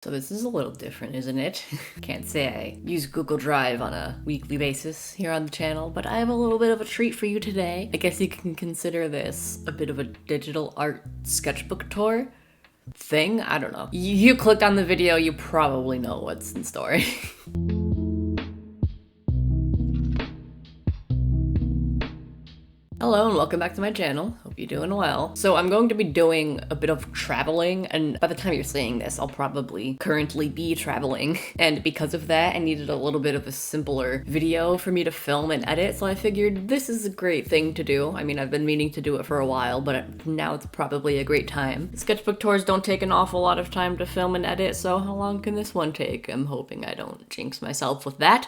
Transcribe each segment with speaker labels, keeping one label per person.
Speaker 1: So this is a little different, isn't it? Can't say I use Google Drive on a weekly basis here on the channel, but I have a little bit of a treat for you today. I guess you can consider this a bit of a digital art sketchbook tour thing. I don't know. You clicked on the video, you probably know what's in store. Hello and welcome back to my channel. Hope you're doing well. So I'm going to be doing a bit of traveling, and by the time you're seeing this, I'll probably currently be traveling. And because of that, I needed a little bit of a simpler video for me to film and edit, so I figured this is a great thing to do. I mean, I've been meaning to do it for a while, but now it's probably a great time. Sketchbook tours don't take an awful lot of time to film and edit, so how long can this one take? I'm hoping I don't jinx myself with that.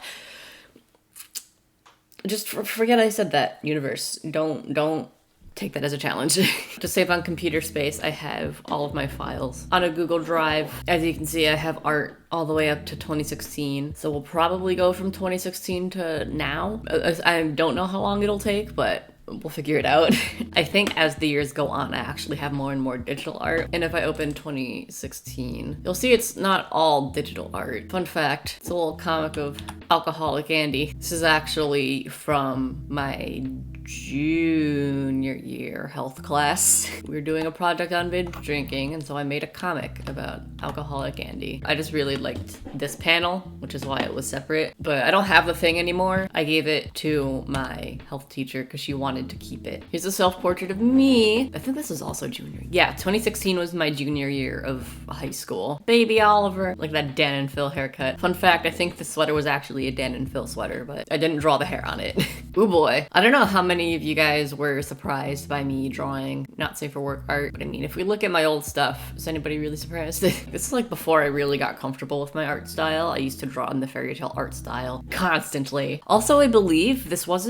Speaker 1: Just forget I said that, universe. Don't take that as a challenge. To save on computer space, I have all of my files on a Google Drive. As you can see, I have art all the way up to 2016. So we'll probably go from 2016 to now. I don't know how long it'll take, but we'll figure it out. I think as the years go on, I actually have more and more digital art. And if I open 2016, you'll see it's not all digital art. Fun fact, it's a little comic of Alcoholic Andy. This is actually from my junior year health class. We were doing a project on binge drinking, and so I made a comic about Alcoholic Andy. I just really liked this panel, which is why it was separate, but I don't have the thing anymore. I gave it to my health teacher because she wanted to keep it. Here's a self-portrait of me. I think this is also junior. Yeah, 2016 was my junior year of high school. Baby Oliver, like that Dan and Phil haircut. Fun fact, I think this sweater was actually a Dan and Phil sweater, but I didn't draw the hair on it. Ooh boy. I don't know how many of you guys were surprised by me drawing not safe for work art, but I mean, if we look at my old stuff, is anybody really surprised? This is like before I really got comfortable with my art style. I used to draw in the fairy tale art style constantly. Also, I believe this was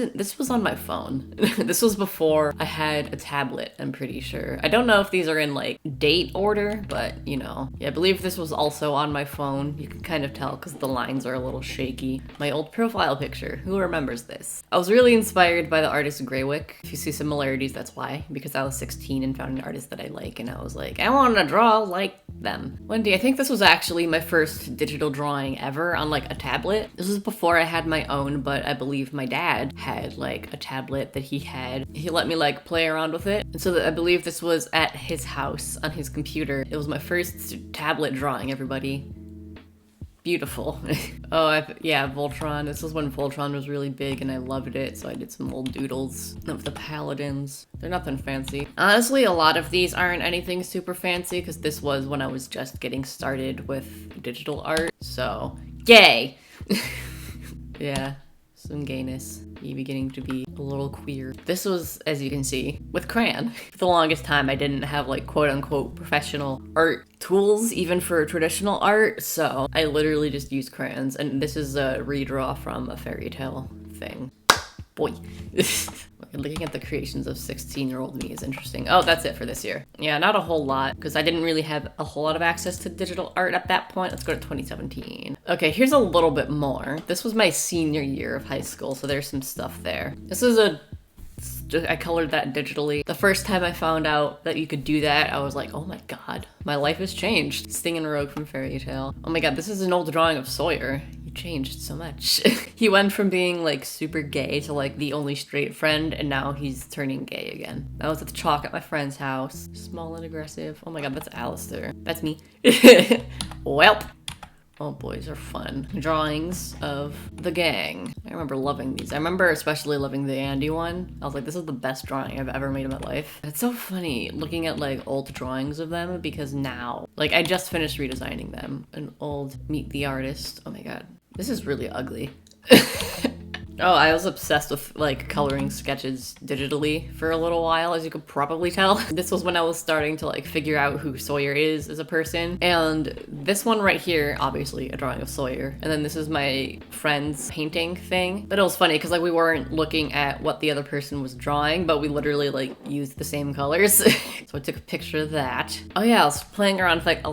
Speaker 1: on my phone. This was before I had a tablet, I'm pretty sure. I don't know if these are in like date order, but you know. Yeah, I believe this was also on my phone. You can kind of tell because the lines are a little shaky. My old profile picture, who remembers this? I was really inspired by the artist Greywick. If you see similarities, that's why. Because I was 16 and found an artist that I like, and I was like, I want to draw like them. Wendy, I think this was actually my first digital drawing ever on like a tablet. This was before I had my own, but I believe my dad had like a tablet that he had. He let me like play around with it. And so I believe this was at his house on his computer. It was my first tablet drawing, everybody. Beautiful. Yeah, Voltron. This was when Voltron was really big and I loved it, so I did some old doodles of the paladins. They're nothing fancy. Honestly, a lot of these aren't anything super fancy because this was when I was just getting started with digital art, so yay! Yeah. Some gayness, me beginning to be a little queer. This was, as you can see, with crayon. For the longest time, I didn't have like quote-unquote professional art tools, even for traditional art, so I literally just used crayons, and this is a redraw from a fairy tale thing. Boy. Looking at the creations of 16-year-old me is interesting. Oh, that's it for this year. Yeah, not a whole lot, because I didn't really have a whole lot of access to digital art at that point. Let's go to 2017. Okay, here's a little bit more. This was my senior year of high school, so there's some stuff there. This is I colored that digitally. The first time I found out that you could do that, I was like, oh my god, my life has changed. Sting and Rogue from Fairy Tale. Oh my god, this is an old drawing of Sawyer. Changed so much. He went from being like super gay to like the only straight friend, and now he's turning gay again. I was at the chalk at my friend's house. Small and aggressive. Oh my god, that's Alistair. That's me. Welp. Oh, boys are fun. Drawings of the gang. I remember loving these. I remember especially loving the Andy one. I was like, this is the best drawing I've ever made in my life. It's so funny looking at like old drawings of them because now, like I just finished redesigning them. An old Meet the Artist. Oh my god. This is really ugly. Oh, I was obsessed with like coloring sketches digitally for a little while, as you could probably tell. This was when I was starting to like figure out who Sawyer is as a person. And this one right here, obviously a drawing of Sawyer. And then this is my friend's painting thing. But it was funny because like we weren't looking at what the other person was drawing, but we literally like used the same colors. So I took a picture of that. Oh yeah, I was playing around with like a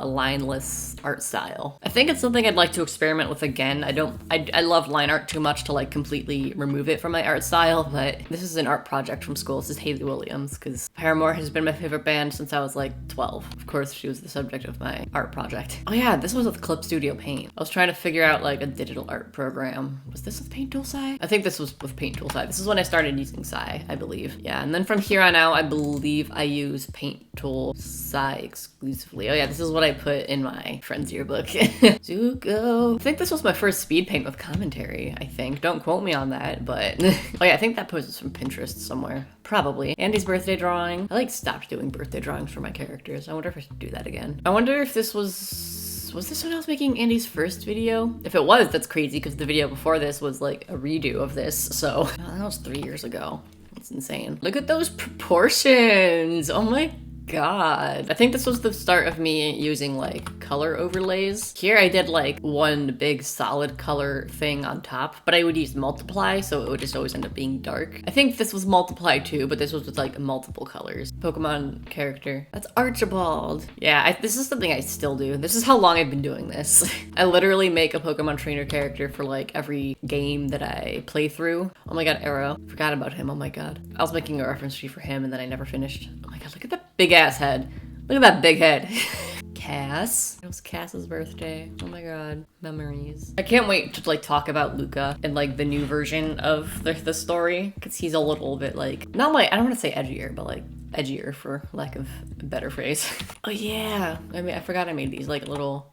Speaker 1: lineless art style. I think it's something I'd like to experiment with again. I love line line art too much to like completely remove it from my art style, but this is an art project from school. This is Hayley Williams, because Paramore has been my favorite band since I was like 12. Of course, she was the subject of my art project. Oh yeah, this was with Clip Studio Paint. I was trying to figure out like a digital art program. Was this with Paint Tool Sci? I think this was with Paint Tool Sci. This is when I started using Sci, I believe. Yeah, and then from here on out, I believe I use Paint Tool Sci exclusively. Oh yeah, this is what I put in my friend's yearbook. Zuko. I think this was my first speed paint with commentary, I think. Don't quote me on that, but oh yeah, I think that pose is from Pinterest somewhere. Probably. Andy's birthday drawing. I like stopped doing birthday drawings for my characters. I wonder if I should do that again. I wonder if this was this when I was making Andy's first video? If it was, that's crazy, because the video before this was like a redo of this, so that was 3 years ago. That's insane. Look at those proportions! Oh my god. I think this was the start of me using like color overlays. Here I did like one big solid color thing on top, but I would use multiply, so it would just always end up being dark. I think this was multiply too, but this was with like multiple colors. Pokemon character. That's Archibald. Yeah, this is something I still do. This is how long I've been doing this. I literally make a Pokemon trainer character for like every game that I play through. Oh my god, Arrow. Forgot about him. Oh my god. I was making a reference sheet for him and then I never finished. Oh my god, look at that big ass head. Look at that big head. Cass. It was Cass's birthday. Oh my god. Memories. I can't wait to like talk about Luca and like the new version of the story, because he's a little bit like, not like, I don't want to say edgier, but like edgier for lack of a better phrase. Oh yeah. I mean, I forgot I made these like little,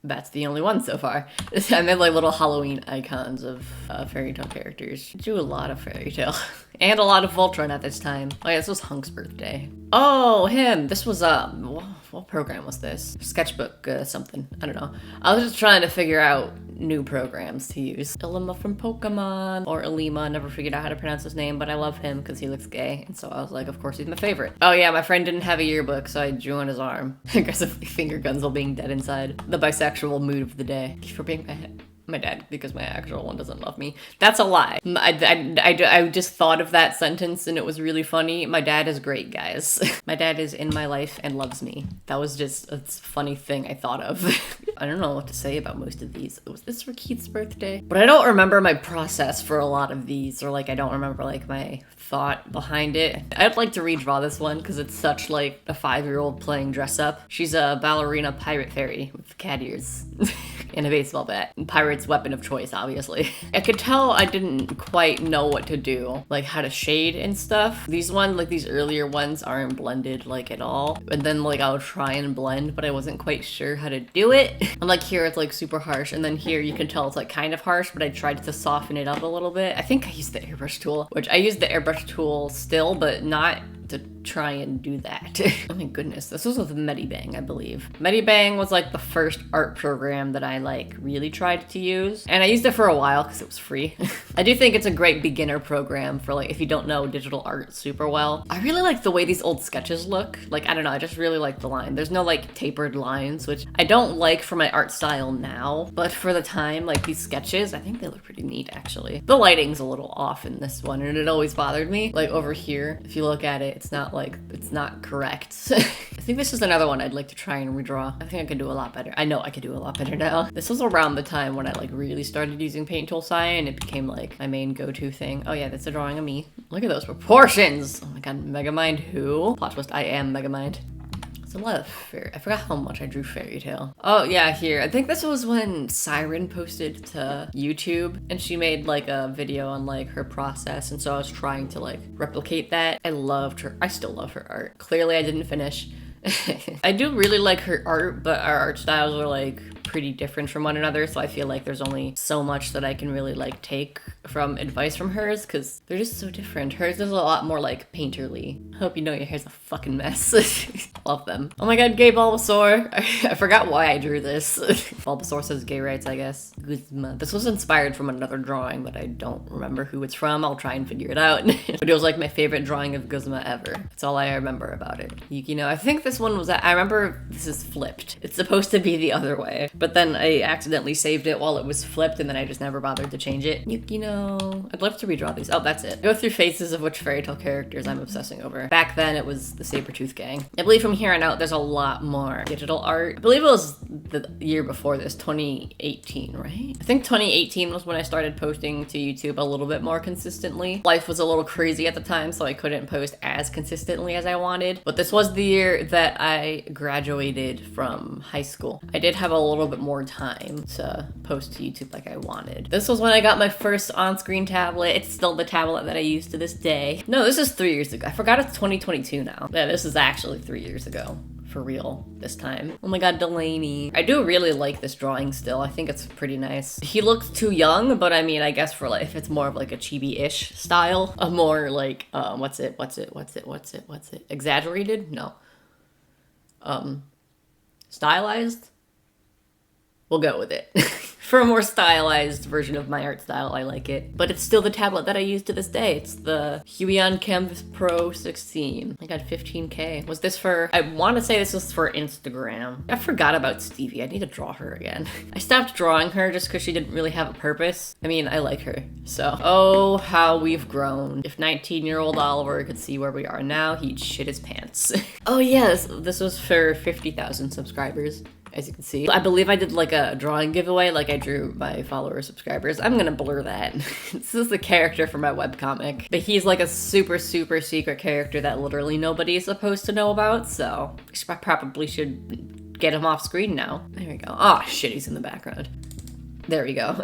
Speaker 1: that's the only one so far. I made like little Halloween icons of fairy tale characters. I do a lot of fairy tale and a lot of Voltron at this time. Oh yeah, this was Hunk's birthday. Oh, him. This was, what program was this? Sketchbook, something. I don't know. I was just trying to figure out new programs to use. Ilima from Pokemon, or Ilima, never figured out how to pronounce his name, but I love him because he looks gay, and so I was like, of course he's my favorite. Oh yeah, my friend didn't have a yearbook, so I drew on his arm. Aggressively finger guns while being dead inside. The bisexual mood of the day. Thank you for being my dad, because my actual one doesn't love me. That's a lie. I just thought of that sentence and it was really funny. My dad is great, guys. My dad is in my life and loves me. That was just a funny thing I thought of. I don't know what to say about most of these. Was this for Keith's birthday? But I don't remember my process for a lot of these, or like I don't remember like my thought behind it. I'd like to redraw this one because it's such like a 5-year-old playing dress up. She's a ballerina pirate fairy with cat ears and a baseball bat. And pirate's weapon of choice, obviously. I could tell I didn't quite know what to do, like how to shade and stuff. These ones, like these earlier ones, aren't blended like at all. And then like I'll try and blend, but I wasn't quite sure how to do it. And like here it's like super harsh, and then here you can tell it's like kind of harsh, but I tried to soften it up a little bit. I think I used the airbrush tool, which I use the airbrush tool still, but not to try and do that. Oh my goodness, this was with Medibang, I believe. Medibang was like the first art program that I like really tried to use, and I used it for a while because it was free. I do think it's a great beginner program for like if you don't know digital art super well. I really like the way these old sketches look. Like, I don't know, I just really like the line. There's no like tapered lines, which I don't like for my art style now, but for the time, like these sketches, I think they look pretty neat actually. The lighting's a little off in this one, and it always bothered me. Like over here, if you look at it, it's not correct. I think this is another one I'd like to try and redraw. I think I could do a lot better. I know I could do a lot better now. This was around the time when I like really started using Paint Tool Sci, and it became like my main go-to thing. Oh yeah, that's a drawing of me. Look at those proportions. Oh my god, Megamind who? Plot twist, I am Megamind. It's a lot of fairy. I forgot how much I drew fairy tale. Oh yeah, here. I think this was when Siren posted to YouTube, and she made like a video on like her process, and so I was trying to like replicate that. I loved her. I still love her art. Clearly I didn't finish. I do really like her art, but our art styles are like pretty different from one another, so I feel like there's only so much that I can really like take from advice from hers, because they're just so different. Hers is a lot more like painterly. Hope you know your hair's a fucking mess. Love them. Oh my god, gay Bulbasaur. I forgot why I drew this. Bulbasaur says gay rights, I guess. Guzma. This was inspired from another drawing, but I don't remember who it's from. I'll try and figure it out. But it was like my favorite drawing of Guzma ever. That's all I remember about it. Yukino. I think this one was, I remember this is flipped. It's supposed to be the other way. But then I accidentally saved it while it was flipped, and then I just never bothered to change it. Yukino. I'd love to redraw these. Oh, that's it. Go through phases of which fairy tale characters I'm obsessing over. Back then, it was the Sabretooth gang. I believe from here on out, there's a lot more digital art. I believe it was the year before this, 2018, right? I think 2018 was when I started posting to YouTube a little bit more consistently. Life was a little crazy at the time, so I couldn't post as consistently as I wanted. But this was the year that I graduated from high school. I did have a little bit more time to post to YouTube like I wanted. This was when I got my first on-screen tablet. It's still the tablet that I use to this day. No, this is 3 years ago. I forgot it's 2022 now. Yeah, this is actually 3 years ago. For real this time. Oh my god, Delaney. I do really like this drawing still. I think it's pretty nice. He looks too young, but I mean, I guess for like, if it's more of like a chibi-ish style, a more like, what's it? Exaggerated? No. Stylized? We'll go with it. For a more stylized version of my art style, I like it. But it's still the tablet that I use to this day. It's the Huion Canvas Pro 16. I got 15K. Was this for, I want to say this was for Instagram. I forgot about Stevie. I need to draw her again. I stopped drawing her just because she didn't really have a purpose. I mean, I like her, so. Oh, how we've grown. If 19-year-old Oliver could see where we are now, he'd shit his pants. Oh yes, this was for 50,000 subscribers. As you can see, I believe I did like a drawing giveaway, like I drew my follower subscribers. I'm gonna blur that. This is the character for my webcomic, but he's like a super secret character that literally nobody is supposed to know about, so I probably should get him off screen now. There we go. Oh shit, he's in the background. There we go.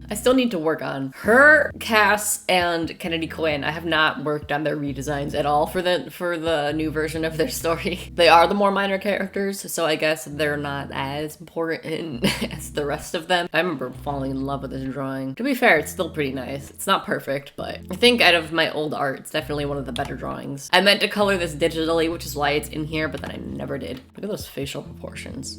Speaker 1: I still need to work on her, Cass, and Kennedy Quinn. I have not worked on their redesigns at all for the new version of their story. They are the more minor characters, so I guess they're not as important as the rest of them. I remember falling in love with this drawing. To be fair, it's still pretty nice. It's not perfect, but I think out of my old art, it's definitely one of the better drawings. I meant to color this digitally, which is why it's in here, but then I never did. Look at those facial proportions.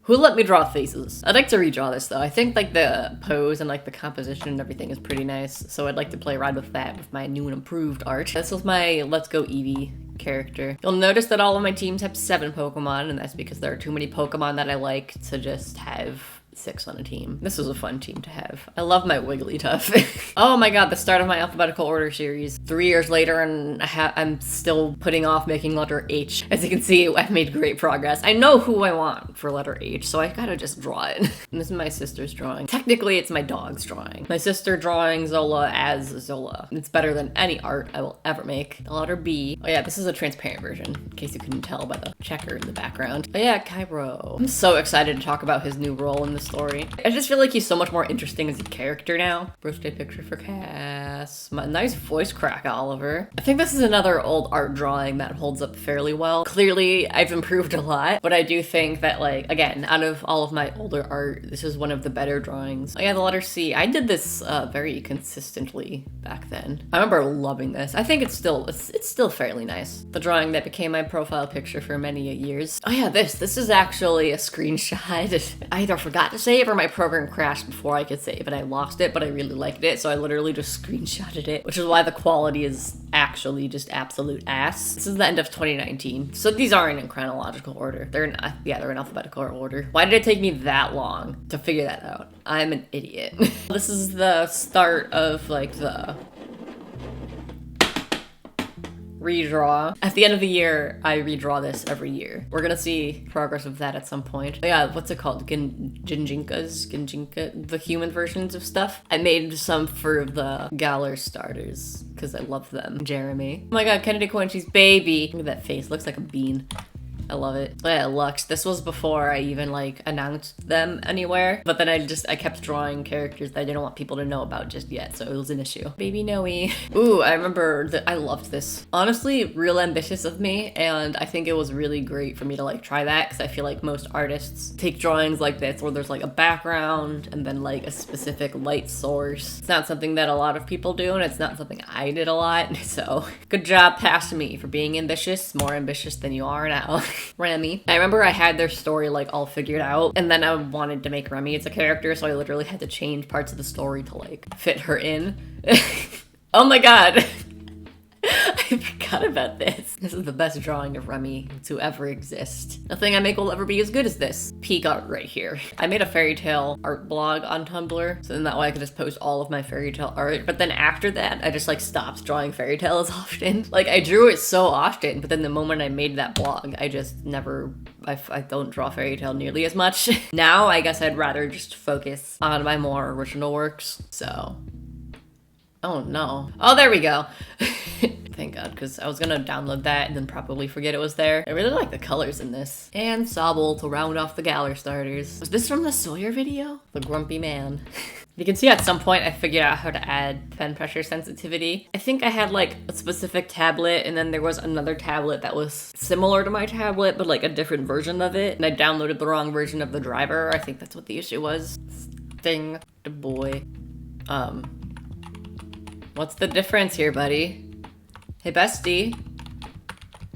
Speaker 1: Who let me draw faces? I'd like to redraw this though. I think like the pose and like the composition and everything is pretty nice. So I'd like to play around with that with my new and improved art. This was my Let's Go Eevee character. You'll notice that all of my teams have 7 Pokemon, and that's because there are too many Pokemon that I like to just have 6 on a team. This was a fun team to have. I love my Wigglytuff. Oh my god, the start of my alphabetical order series. 3 years later and I'm still putting off making letter H. As you can see, I've made great progress. I know who I want for letter H, so I gotta just draw it. And this is my sister's drawing. Technically, it's my dog's drawing. My sister drawing Zola as Zola. It's better than any art I will ever make. The letter B. Oh yeah, this is a transparent version, in case you couldn't tell by the checker in the background. Oh yeah, Cairo. I'm so excited to talk about his new role in the story. I just feel like he's so much more interesting as a character now. Birthday picture for Cass. My nice voice crack, Oliver. I think this is another old art drawing that holds up fairly well. Clearly, I've improved a lot, but I do think that, like, again, out of all of my older art, this is one of the better drawings. Oh yeah, the letter C. I did this very consistently back then. I remember loving this. I think it's still fairly nice. The drawing that became my profile picture for many years. Oh yeah, this is actually a screenshot. I either forgot to save or my program crashed before I could save and I lost it, but I really liked it, so I literally just screenshotted it, which is why the quality is actually just absolute ass. This is the end of 2019, so these aren't in chronological order. They're in alphabetical order. Why did it take me that long to figure that out? I'm an idiot. This is the start of like the redraw. At the end of the year, I redraw this every year. We're gonna see progress of that at some point. But yeah, what's it called? Ginjinka, the human versions of stuff. I made some for the Galar starters because I love them. Jeremy. Oh my god, Kennedy Quinn, she's baby. Look at that face, looks like a bean. I love it. But yeah, Lux. This was before I even like announced them anywhere. But then I kept drawing characters that I didn't want people to know about just yet, so it was an issue. Baby Noe. Ooh, I remember that I loved this. Honestly, real ambitious of me, and I think it was really great for me to like try that because I feel like most artists take drawings like this where there's like a background and then like a specific light source. It's not something that a lot of people do, and it's not something I did a lot. So good job past me for being ambitious, more ambitious than you are now. Remy. I remember I had their story like all figured out, and then I wanted to make Remy as a character, so I literally had to change parts of the story to like fit her in. Oh my god. I forgot about this. This is the best drawing of Remy to ever exist. Nothing I make will ever be as good as this. Peak art right here. I made a fairy tale art blog on Tumblr, so then that way I could just post all of my fairy tale art. But then after that, I just like stopped drawing fairy tales often. Like I drew it so often, but then the moment I made that blog, I just never, I don't draw fairy tale nearly as much. Now I guess I'd rather just focus on my more original works, so. Oh no. Oh, there we go. Thank God, because I was gonna download that and then probably forget it was there. I really like the colors in this. And Sobble to round off the Galler starters. Was this from the Sawyer video? The grumpy man. You can see at some point I figured out how to add pen pressure sensitivity. I think I had like a specific tablet and then there was another tablet that was similar to my tablet but like a different version of it. And I downloaded the wrong version of the driver. I think that's what the issue was. Thing the boy. What's the difference here, buddy? Hey, bestie.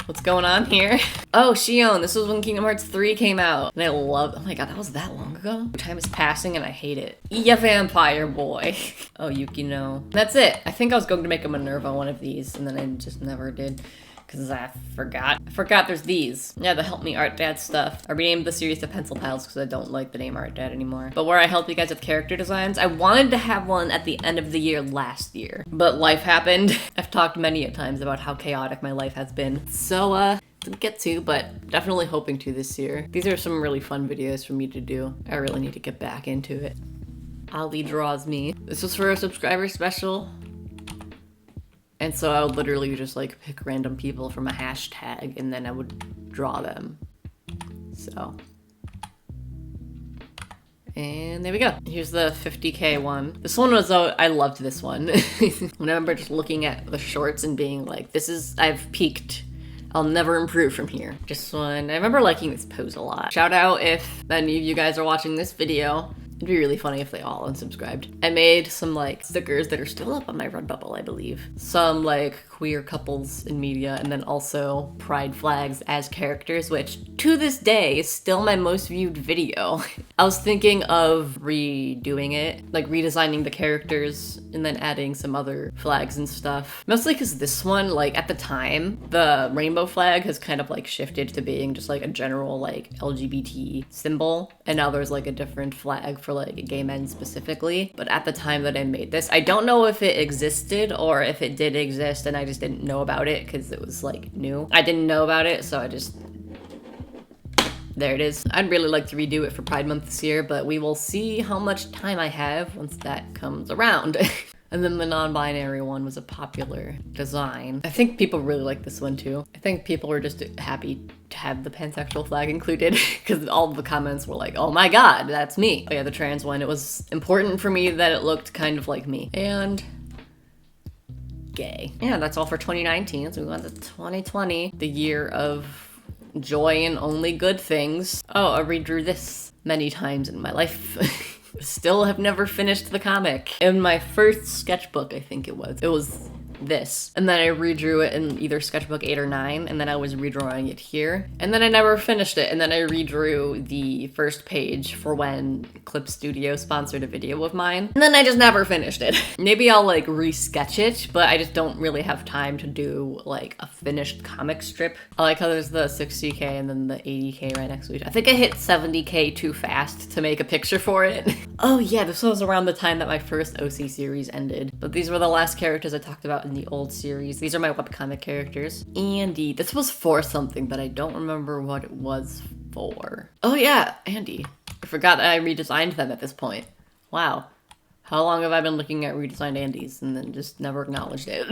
Speaker 1: What's going on here? Oh, Shion, this was when Kingdom Hearts 3 came out. And I loved, oh my God, that was that long ago? Time is passing and I hate it. Yeah, vampire boy. Oh, Yukino. That's it. I think I was going to make a Minerva one of these and then I just never did. Because I forgot. I forgot there's these. Yeah, the Help Me Art Dad stuff. I renamed the series to Pencil Pals because I don't like the name Art Dad anymore. But where I help you guys with character designs, I wanted to have one at the end of the year last year. But life happened. I've talked many a times about how chaotic my life has been. So, didn't get to, but definitely hoping to this year. These are some really fun videos for me to do. I really need to get back into it. Ali draws me. This was for a subscriber special. And so I would literally just like pick random people from a hashtag and then I would draw them. So. And there we go. Here's the 50K one. This one was, I loved this one. I remember just looking at the shorts and being like, I've peaked. I'll never improve from here. This one, I remember liking this pose a lot. Shout out if any of you guys are watching this video. It'd be really funny if they all unsubscribed. I made some like stickers that are still up on my Redbubble, I believe. Some like queer couples in media and then also pride flags as characters, which to this day is still my most viewed video. I was thinking of redoing it, like redesigning the characters and then adding some other flags and stuff. Mostly because this one, like at the time, the rainbow flag has kind of like shifted to being just like a general like LGBT symbol. And now there's like a different flag for like gay men specifically. But at the time that I made this, I don't know if it existed or if it did exist and I just didn't know about it because it was like new. I didn't know about it, so I just, there it is. I'd really like to redo it for Pride Month this year, but we will see how much time I have once that comes around. And then the non-binary one was a popular design. I think people really like this one too. I think people were just happy to have the pansexual flag included because all of the comments were like, oh my God, that's me. Oh yeah, the trans one, it was important for me that it looked kind of like me. And gay. Yeah, that's all for 2019. So we went to 2020, the year of joy and only good things. Oh, I redrew this many times in my life. Still have never finished the comic. In my first sketchbook, I think it was this. And then I redrew it in either sketchbook 8 or 9, and then I was redrawing it here. And then I never finished it, and then I redrew the first page for when Clip Studio sponsored a video of mine. And then I just never finished it. Maybe I'll like re-sketch it, but I just don't really have time to do like a finished comic strip. I like how there's the 60K and then the 80K right next to each. I think I hit 70K too fast to make a picture for it. Oh yeah, this was around the time that my first OC series ended. But these were the last characters I talked about in the old series. These are my webcomic characters. Andy, this was for something, but I don't remember what it was for. Oh yeah, Andy. I forgot that I redesigned them at this point. Wow. How long have I been looking at redesigned Andys and then just never acknowledged it?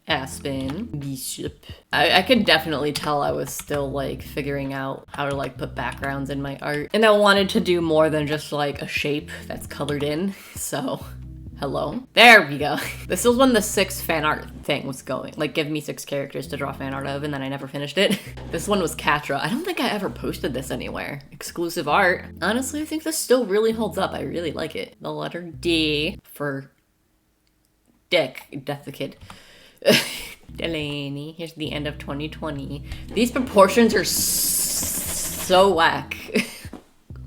Speaker 1: Aspen, Bishop. I could definitely tell I was still like figuring out how to like put backgrounds in my art. And I wanted to do more than just like a shape that's colored in, so hello. There we go. This was when the 6 fan art thing was going. Like, give me 6 characters to draw fan art of, and then I never finished it. This one was Katra. I don't think I ever posted this anywhere. Exclusive art. Honestly, I think this still really holds up. I really like it. The letter D for Dick. Death the Kid. Delaney. Here's the end of 2020. These proportions are so whack.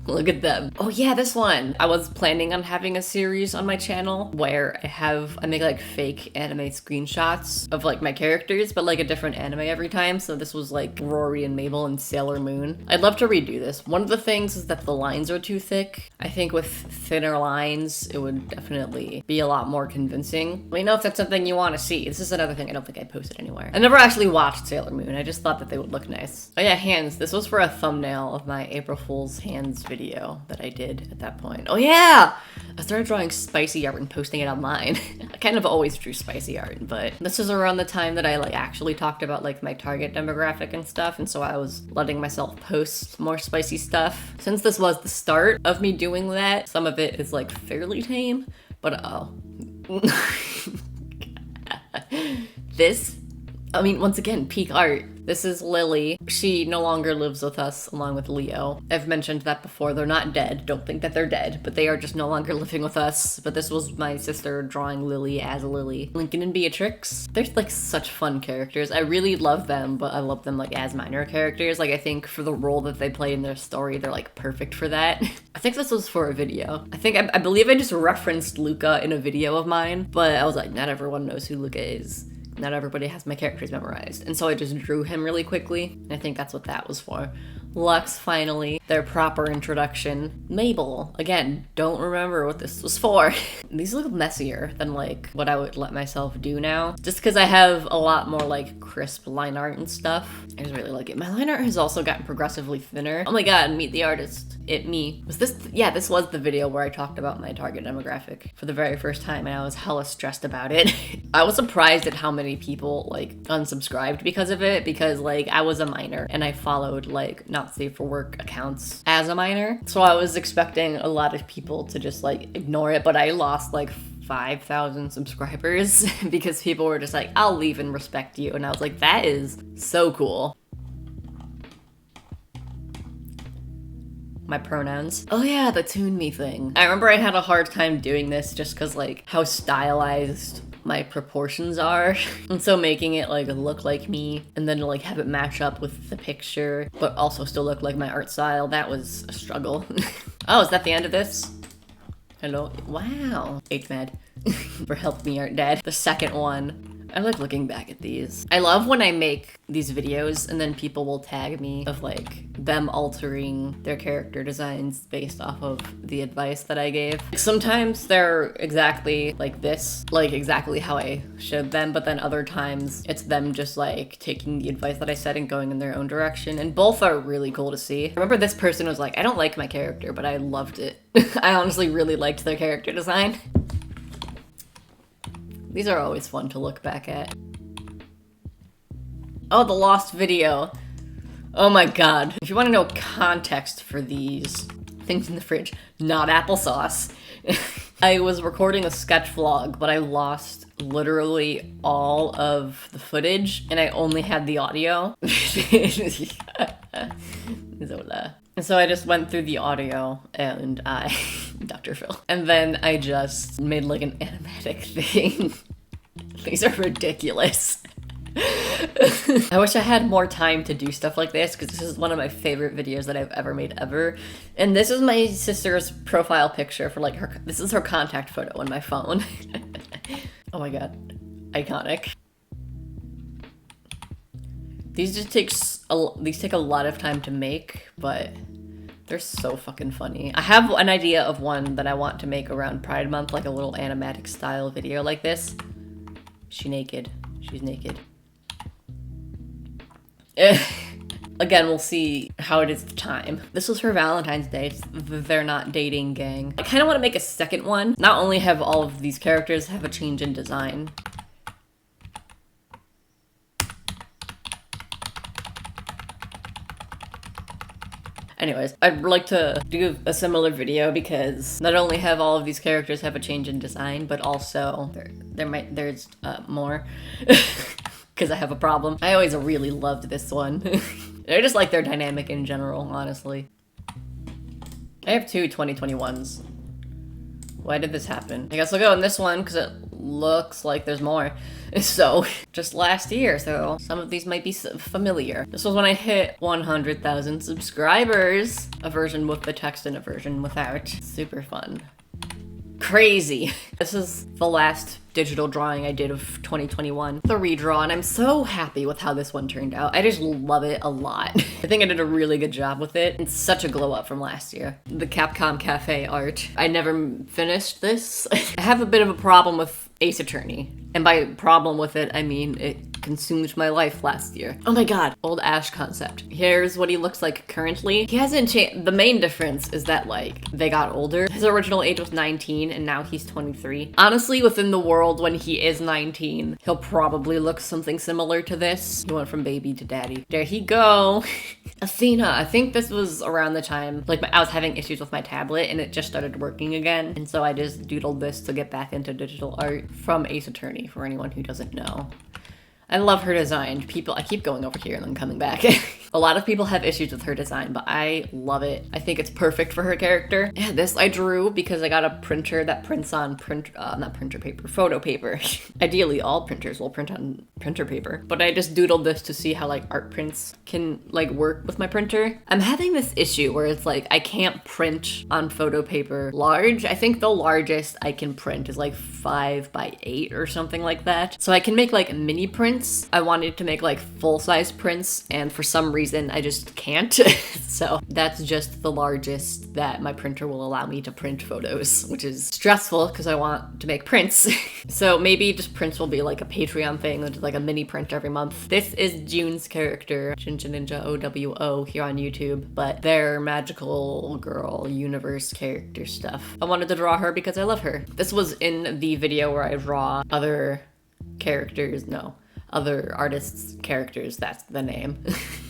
Speaker 1: Look at them. Oh yeah, this one. I was planning on having a series on my channel where I make like fake anime screenshots of like my characters, but like a different anime every time. So this was like Rory and Mabel and Sailor Moon. I'd love to redo this. One of the things is that the lines are too thick. I think with thinner lines, it would definitely be a lot more convincing. Let me know if that's something you want to see. This is another thing I don't think I posted anywhere. I never actually watched Sailor Moon. I just thought that they would look nice. Oh yeah, hands. This was for a thumbnail of my April Fool's hands video that I did at that point. Oh yeah! I started drawing spicy art and posting it online. I kind of always drew spicy art, but this is around the time that I like actually talked about like my target demographic and stuff, and so I was letting myself post more spicy stuff. Since this was the start of me doing that, some of it is like fairly tame, but oh. This, I mean, once again, peak art. This is Lily. She no longer lives with us along with Leo. I've mentioned that before. They're not dead. Don't think that they're dead, but they are just no longer living with us. But this was my sister drawing Lily as Lily. Lincoln and Beatrix. They're like such fun characters. I really love them, but I love them like as minor characters. Like I think for the role that they play in their story, they're like perfect for that. I think this was for a video. I believe I just referenced Luca in a video of mine, but I was like, not everyone knows who Luca is. Not everybody has my characters memorized. And so I just drew him really quickly. And I think that's what that was for. Lux, finally, their proper introduction. Mabel, again, don't remember what this was for. These look messier than like what I would let myself do now. Just because I have a lot more like crisp line art and stuff. I just really like it. My line art has also gotten progressively thinner. Oh my god, meet the artist. Me. Was this, yeah, this was the video where I talked about my target demographic for the very first time and I was hella stressed about it. I was surprised at how many people like unsubscribed because of it, because like I was a minor and I followed like not safe for work accounts as a minor. So I was expecting a lot of people to just like ignore it, but I lost like 5,000 subscribers because people were just like, I'll leave and respect you. And I was like, that is so cool. My pronouns. Oh yeah, the tune me thing. I remember I had a hard time doing this just because like how stylized my proportions are. And so making it like look like me and then like have it match up with the picture, but also still look like my art style, that was a struggle. Oh, is that the end of this? Hello? Wow. HMAD. For Help Me Art Dad. The second one. I like looking back at these. I love when I make these videos and then people will tag me of like them altering their character designs based off of the advice that I gave. Sometimes they're exactly like this, like exactly how I showed them, but then other times it's them just like taking the advice that I said and going in their own direction, and both are really cool to see. I remember this person was like, I don't like my character, but I loved it. I honestly really liked their character design. These are always fun to look back at. Oh, the lost video. Oh my god. If you want to know context for these things in the fridge, not applesauce. I was recording a sketch vlog, but I lost literally all of the footage and I only had the audio. And so I just went through the audio and Dr. Phil. And then I just made like an animatic thing. These are ridiculous. I wish I had more time to do stuff like this because this is one of my favorite videos that I've ever made ever. And this is my sister's profile picture for like her, this is her contact photo on my phone. Oh my god, iconic. These just take a lot of time to make, but they're so fucking funny. I have an idea of one that I want to make around Pride Month, like a little animatic style video like this. She's naked. Again, we'll see how it is the time. This was for Valentine's Day. It's the They're Not Dating gang. I kind of want to make a second one. Not only have all of these characters have a change in design. Anyways, I'd like to do a similar video because not only have all of these characters have a change in design, but also there's more because I have a problem. I always really loved this one. I just like their dynamic in general, honestly. I have two 2021s. Why did this happen? I guess I'll go in this one because it looks like there's more. So just last year, so some of these might be familiar. This was when I hit 100,000 subscribers. A version with the text and a version without. Super fun. Crazy. This is the last digital drawing I did of 2021, the redraw, and I'm so happy with how this one turned out. I just love it a lot. I think I did a really good job with it. It's such a glow up from last year. The Capcom Cafe art. I never finished this. I have a bit of a problem with Ace Attorney. And by problem with it, I mean it consumed my life last year. Oh my god, old Ash concept. Here's what he looks like currently. He hasn't changed. The main difference is that, like, they got older. His original age was 19 and now he's 23. Honestly, within the world when he is 19, he'll probably look something similar to this. He went from baby to daddy. There he go. Athena. I think this was around the time, like, I was having issues with my tablet and it just started working again. And so I just doodled this to get back into digital art from Ace Attorney, for anyone who doesn't know. I love her design. I keep going over here and then coming back. A lot of people have issues with her design, but I love it. I think it's perfect for her character. Yeah, this I drew because I got a printer that prints on photo paper. Ideally, all printers will print on printer paper, but I just doodled this to see how, like, art prints can, like, work with my printer. I'm having this issue where it's like, I can't print on photo paper large. I think the largest I can print is like 5x8 or something like that. So I can make, like, mini prints. I wanted to make, like, full-size prints, and for some reason I just can't. So that's just the largest that my printer will allow me to print photos, which is stressful because I want to make prints. So maybe just prints will be like a Patreon thing, which is like a mini print every month. This is June's character, Jinja Ninja OWO here on YouTube, but their magical girl universe character stuff. I wanted to draw her because I love her. This was in the video where I draw other artists' characters, that's the name.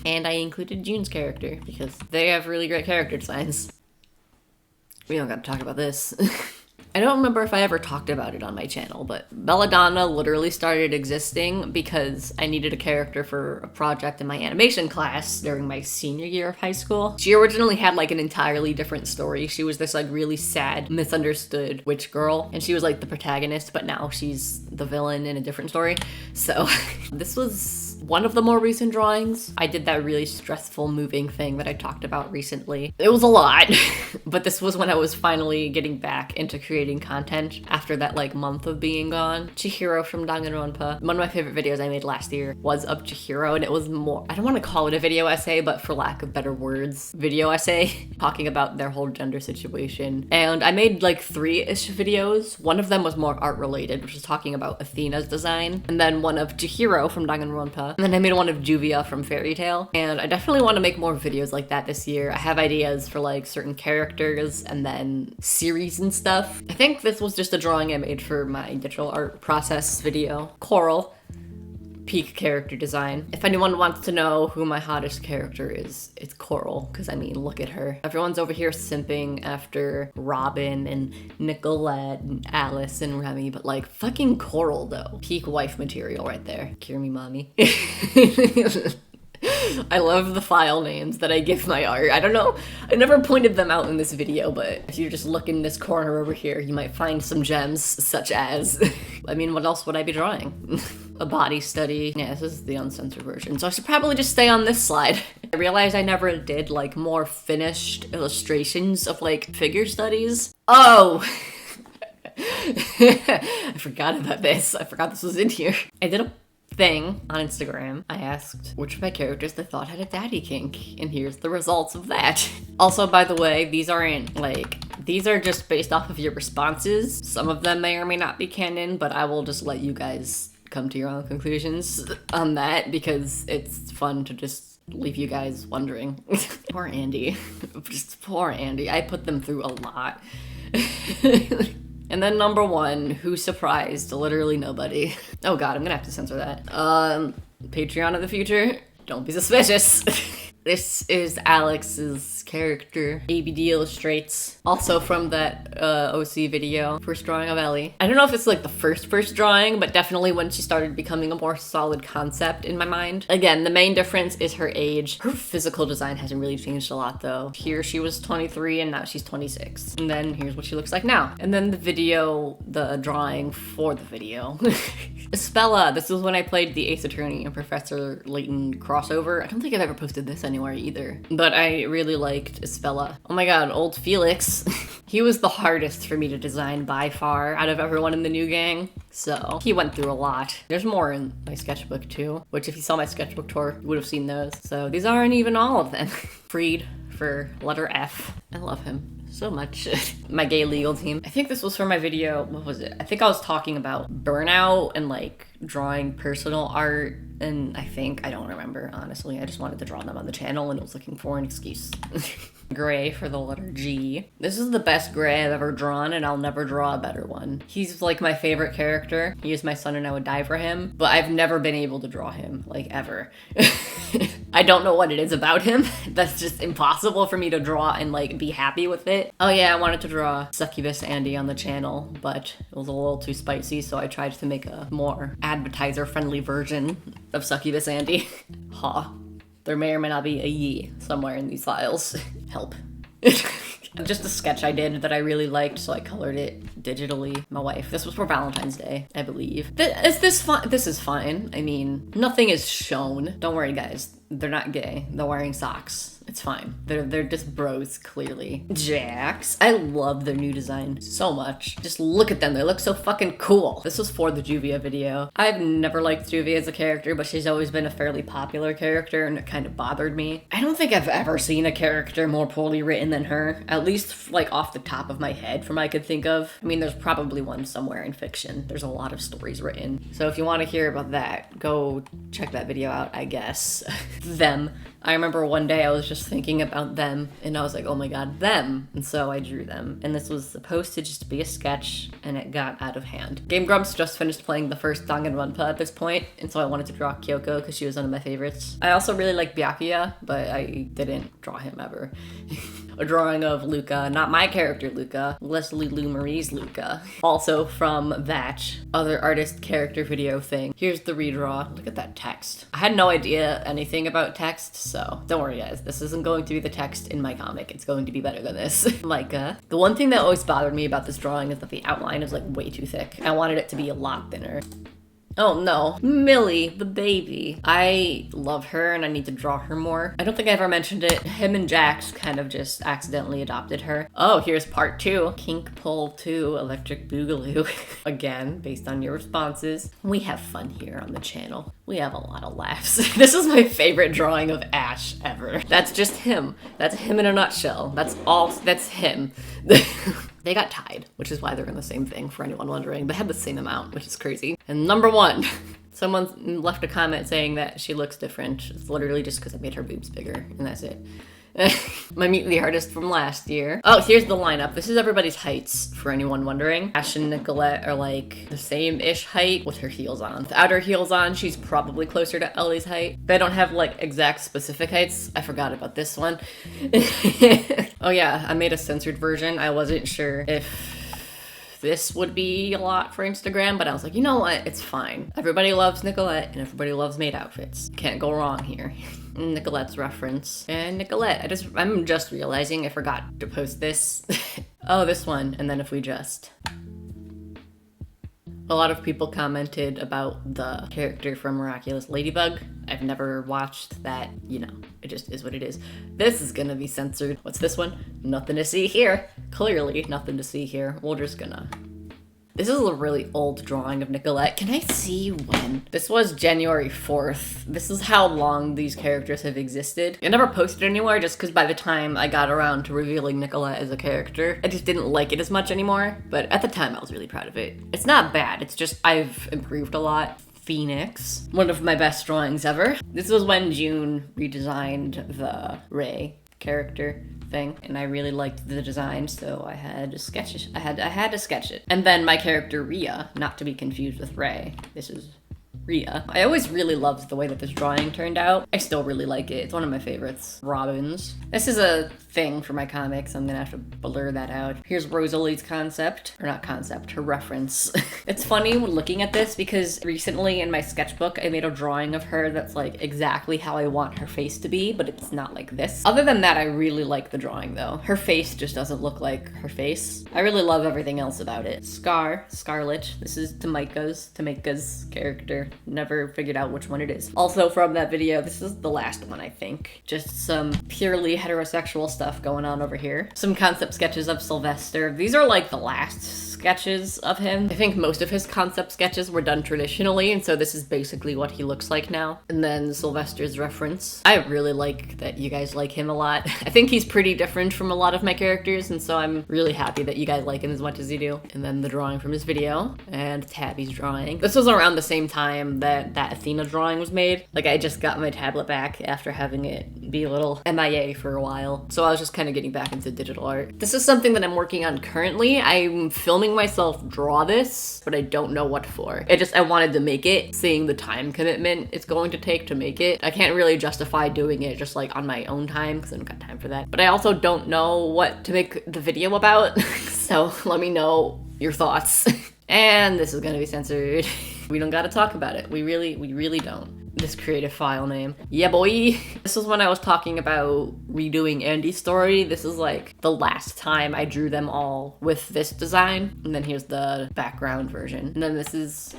Speaker 1: And I included June's character because they have really great character designs. We don't gotta talk about this. I don't remember if I ever talked about it on my channel, but Belladonna literally started existing because I needed a character for a project in my animation class during my senior year of high school. She originally had, like, an entirely different story. She was this, like, really sad, misunderstood witch girl, and she was, like, the protagonist, but now she's the villain in a different story. So this was one of the more recent drawings. I did that really stressful moving thing that I talked about recently. It was a lot, but this was when I was finally getting back into creating content after that, like, month of being gone. Chihiro from Danganronpa. One of my favorite videos I made last year was of Chihiro, and it was more, I don't want to call it a video essay, but for lack of better words, video essay, talking about their whole gender situation. And I made like 3-ish videos. One of them was more art related, which was talking about Athena's design, and then one of Chihiro from Danganronpa, and then I made one of Juvia from Fairy Tail. And I definitely want to make more videos like that this year. I have ideas for, like, certain characters and then series and stuff. I think this was just a drawing I made for my digital art process video. Coral. Peak character design. If anyone wants to know who my hottest character is, it's Coral, because I mean, look at her. Everyone's over here simping after Robin and Nicolette and Alice and Remy, but, like, fucking Coral though. Peak wife material right there. Cure me, mommy. I love the file names that I give my art. I don't know, I never pointed them out in this video, but if you just look in this corner over here, you might find some gems, such as, I mean, what else would I be drawing? A body study. Yeah, this is the uncensored version, so I should probably just stay on this slide. I realized I never did, like, more finished illustrations of, like, figure studies. Oh! I forgot about this. I forgot this was in here. I did a thing on Instagram. I asked which of my characters they thought had a daddy kink, and here's the results of that. Also, by the way, these aren't, like, these are just based off of your responses. Some of them may or may not be canon, but I will just let you guys come to your own conclusions on that, because it's fun to just leave you guys wondering. Poor Andy. Just poor Andy. I put them through a lot. And then number 1, who surprised? Literally nobody. Oh god, I'm gonna have to censor that. Patreon of the future, don't be suspicious. This is Alex's character. ABD Illustrates. Also from that OC video, first drawing of Ellie. I don't know if it's like the first drawing, but definitely when she started becoming a more solid concept in my mind. Again, the main difference is her age. Her physical design hasn't really changed a lot though. Here she was 23 and now she's 26. And then here's what she looks like now. And then the video, the drawing for the video. Espella, this was when I played the Ace Attorney and Professor Layton crossover. I don't think I've ever posted this anywhere either, but I really liked Espella. Oh my god, old Felix. He was the hardest for me to design by far out of everyone in the new gang. So he went through a lot. There's more in my sketchbook too, which if you saw my sketchbook tour, you would have seen those. So these aren't even all of them. Freed for letter F. I love him so much. My gay legal team. I think this was for my video, what was it? I think I was talking about burnout and like drawing personal art, and I don't remember, honestly. I just wanted to draw them on the channel and was looking for an excuse. Gray for the letter G. This is the best gray I've ever drawn, and I'll never draw a better one. He's like my favorite character. He is my son and I would die for him, but I've never been able to draw him, like ever. I don't know what it is about him. That's just impossible for me to draw and like be happy with it. Oh yeah, I wanted to draw Succubus Andy on the channel, but it was a little too spicy, so I tried to make a more advertiser-friendly version of Succubus Andy. Ha. There may or may not be a ye somewhere in these files. Help. Just a sketch I did that I really liked, so I colored it digitally. My wife. This was for Valentine's Day, I believe. Is this fine? This is fine. I mean, nothing is shown. Don't worry, guys. They're not gay. They're wearing socks. It's fine. They're just bros, clearly. Jax. I love their new design so much. Just look at them. They look so fucking cool. This was for the Juvia video. I've never liked Juvia as a character, but she's always been a fairly popular character, and it kind of bothered me. I don't think I've ever seen a character more poorly written than her, at least like off the top of my head from I could think of. I mean, there's probably one somewhere in fiction. There's a lot of stories written. So if you want to hear about that, go check that video out, I guess. Them. I remember one day I was just thinking about them and I was like, oh my god, them. And so I drew them. And this was supposed to just be a sketch and it got out of hand. Game Grumps just finished playing the first Danganronpa at this point, and so I wanted to draw Kyoko because she was one of my favorites. I also really like Byakuya, but I didn't draw him ever. A drawing of Luca, not my character Luca, Leslie Lou Marie's Luca. Also from that other artist character video thing. Here's the redraw. Look at that text. I had no idea anything about text, so don't worry guys, this isn't going to be the text in my comic. It's going to be better than this. The one thing that always bothered me about this drawing is that the outline is like way too thick. I wanted it to be a lot thinner. Oh no, Millie, the baby. I love her and I need to draw her more. I don't think I ever mentioned it. Him and Jax kind of just accidentally adopted her. Oh, here's part 2. Kink Pull 2, Electric Boogaloo. Again, based on your responses. We have fun here on the channel. We have a lot of laughs. This is my favorite drawing of Ash ever. That's just him. That's him in a nutshell. That's him. They got tied, which is why they're in the same thing, for anyone wondering. They had the same amount, which is crazy. And number 1, someone left a comment saying that she looks different. It's literally just because I made her boobs bigger, and that's it. My Meet the Artist from last year. Oh, here's the lineup. This is everybody's heights, for anyone wondering. Ash and Nicolette are like the same-ish height with her heels on. Without her heels on, she's probably closer to Ellie's height. They don't have like exact specific heights. I forgot about this one. Oh yeah, I made a censored version. I wasn't sure if this would be a lot for Instagram, but I was like, you know what? It's fine. Everybody loves Nicolette and everybody loves maid outfits. Can't go wrong here. Nicolette's reference. And Nicolette, I'm just realizing I forgot to post this. Oh, this one. And then if we just... A lot of people commented about the character from Miraculous Ladybug. I've never watched that, you know, it just is what it is. This is gonna be censored. What's this one? Nothing to see here. Clearly nothing to see here. We're just gonna... This is a really old drawing of Nicolette. Can I see when? This was January 4th. This is how long these characters have existed. I never posted anywhere just because by the time I got around to revealing Nicolette as a character, I just didn't like it as much anymore. But at the time, I was really proud of it. It's not bad. It's just I've improved a lot. Phoenix, one of my best drawings ever. This was when June redesigned the Ray character thing, and I really liked the design, so I had to sketch it. I had to sketch it. And then my character Rhea, not to be confused with Ray. This is Rhea. I always really loved the way that this drawing turned out. I still really like it. It's one of my favorites. Robins. This is a thing for my comics. I'm gonna have to blur that out. Here's Rosalie's concept, or not concept, her reference. It's funny looking at this because recently in my sketchbook, I made a drawing of her that's like exactly how I want her face to be, but it's not like this. Other than that, I really like the drawing though. Her face just doesn't look like her face. I really love everything else about it. Scarlet. This is Tamika's character. Never figured out which one it is. Also from that video, this is the last one, I think. Just some purely heterosexual stuff going on over here. Some concept sketches of Sylvester. These are like the last sketches of him. I think most of his concept sketches were done traditionally, and so this is basically what he looks like now. And then Sylvester's reference. I really like that you guys like him a lot. I think he's pretty different from a lot of my characters, and so I'm really happy that you guys like him as much as you do. And then the drawing from his video, and Tabby's drawing. This was around the same time that Athena drawing was made. Like, I just got my tablet back after having it be a little MIA for a while, so I was just kind of getting back into digital art. This is something that I'm working on currently. I'm filming myself draw this, but I don't know what for. I wanted to make it, seeing the time commitment it's going to take to make it. I can't really justify doing it just like on my own time because I don't got time for that. But I also don't know what to make the video about, so let me know your thoughts. And this is gonna be censored. We don't gotta talk about it. We really don't. This creative file name. Yeah, boy. This was when I was talking about redoing Andy's story. This is like the last time I drew them all with this design. And then here's the background version. And then this is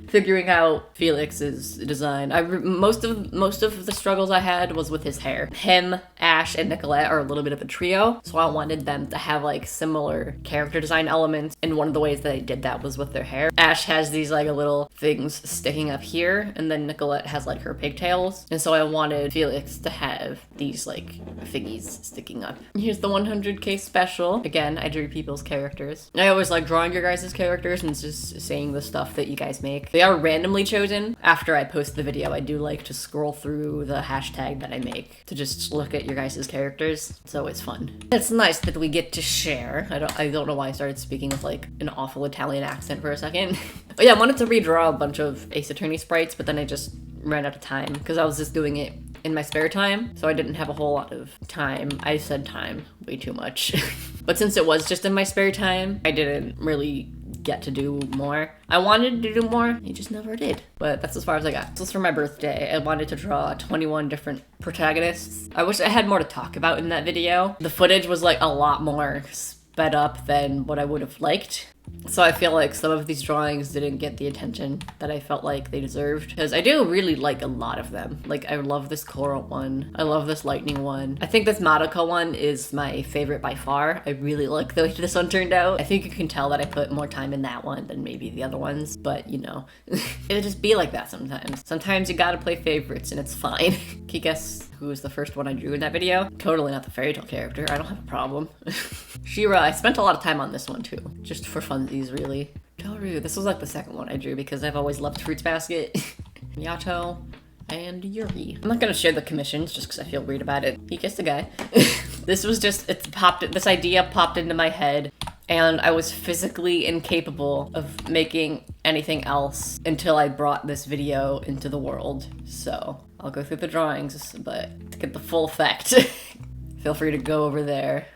Speaker 1: figuring out Felix's design. Most of the struggles I had was with his hair. Him, Ash, and Nicolette are a little bit of a trio, so I wanted them to have like similar character design elements, and one of the ways that I did that was with their hair. Ash has these like little things sticking up here, and then Nicolette has like her pigtails, and so I wanted Felix to have these like thingies sticking up. Here's the 100K special. Again, I drew people's characters. I always like drawing your guys' characters and just saying the stuff that you guys make. They are randomly chosen. After I post the video, I do like to scroll through the hashtag that I make to just look at your guys' characters. It's always fun. It's nice that we get to share. I don't know why I started speaking with like an awful Italian accent for a second. But yeah, I wanted to redraw a bunch of Ace Attorney sprites, but then I just ran out of time because I was just doing it in my spare time, so I didn't have a whole lot of time. I said time way too much. But since it was just in my spare time, I didn't really get to do more. I wanted to do more, I just never did. But that's as far as I got. This was for my birthday. I wanted to draw 21 different protagonists. I wish I had more to talk about in that video. The footage was like a lot more sped up than what I would have liked. So I feel like some of these drawings didn't get the attention that I felt like they deserved, because I do really like a lot of them. Like, I love this coral one. I love this lightning one. I think this Madoka one is my favorite by far. I really like the way this one turned out. I think you can tell that I put more time in that one than maybe the other ones, but you know, it'll just be like that sometimes. Sometimes you gotta play favorites and it's fine. Can you guess who was the first one I drew in that video? Totally not the fairy tale character. I don't have a problem. Shira, I spent a lot of time on this one too, just for funsies, really. Toru, this was like the second one I drew because I've always loved Fruits Basket. Yato, and Yuri. I'm not gonna share the commissions just because I feel weird about it. He kissed a guy. This was just, this idea popped into my head, and I was physically incapable of making anything else until I brought this video into the world. So I'll go through the drawings, but to get the full effect, feel free to go over there.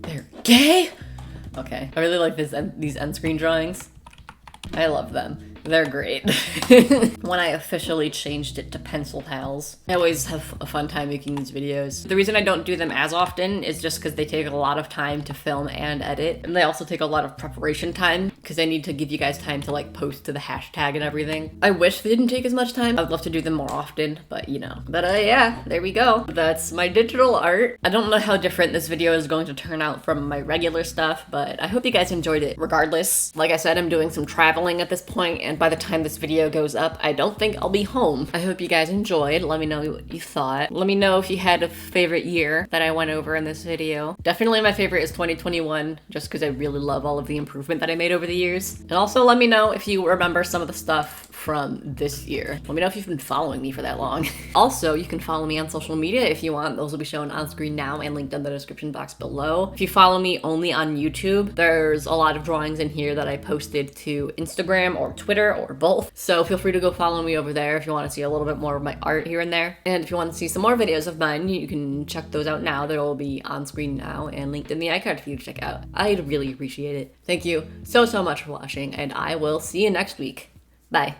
Speaker 1: They're gay? Okay, I really like these end screen drawings. I love them. They're great. When I officially changed it to Pencil Pals. I always have a fun time making these videos. The reason I don't do them as often is just because they take a lot of time to film and edit. And they also take a lot of preparation time because I need to give you guys time to like post to the hashtag and everything. I wish they didn't take as much time. I would love to do them more often, but you know. But yeah, there we go. That's my digital art. I don't know how different this video is going to turn out from my regular stuff, but I hope you guys enjoyed it regardless. Like I said, I'm doing some traveling at this point, and and by the time this video goes up, I don't think I'll be home. I hope you guys enjoyed. Let me know what you thought. Let me know if you had a favorite year that I went over in this video. Definitely my favorite is 2021, just because I really love all of the improvement that I made over the years. And also let me know if you remember some of the stuff from this year. Let me know if you've been following me for that long. Also, you can follow me on social media if you want. Those will be shown on screen now and linked in the description box below. If you follow me only on YouTube, there's a lot of drawings in here that I posted to Instagram or Twitter or both. So feel free to go follow me over there if you want to see a little bit more of my art here and there. And if you want to see some more videos of mine, you can check those out now. They'll be on screen now and linked in the iCard for you to check out. I'd really appreciate it. Thank you so much for watching, and I will see you next week. Bye.